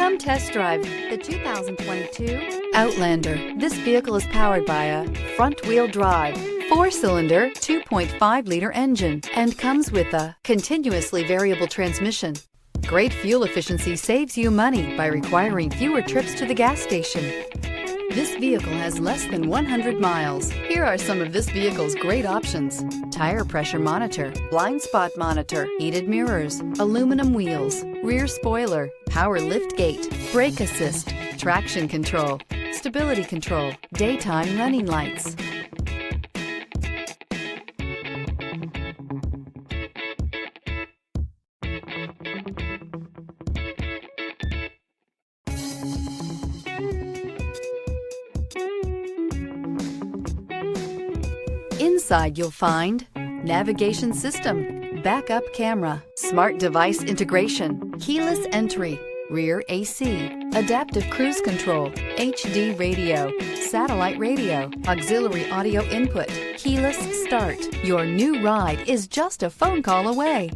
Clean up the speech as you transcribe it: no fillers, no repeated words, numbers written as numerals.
Come test drive the 2022 Outlander. This vehicle is powered by a front-wheel drive, 4-cylinder, 2.5-liter engine and comes with a continuously variable transmission. Great fuel efficiency saves you money by requiring fewer trips to the gas station. This vehicle has less than 100 miles. Here are some of this vehicle's great options: tire pressure monitor, blind spot monitor, heated mirrors, aluminum wheels, rear spoiler, power liftgate, brake assist, traction control, stability control, daytime running lights. Inside you'll find navigation system, backup camera, smart device integration, keyless entry, rear AC, adaptive cruise control, HD radio, satellite radio, auxiliary audio input, keyless start. Your new ride is just a phone call away.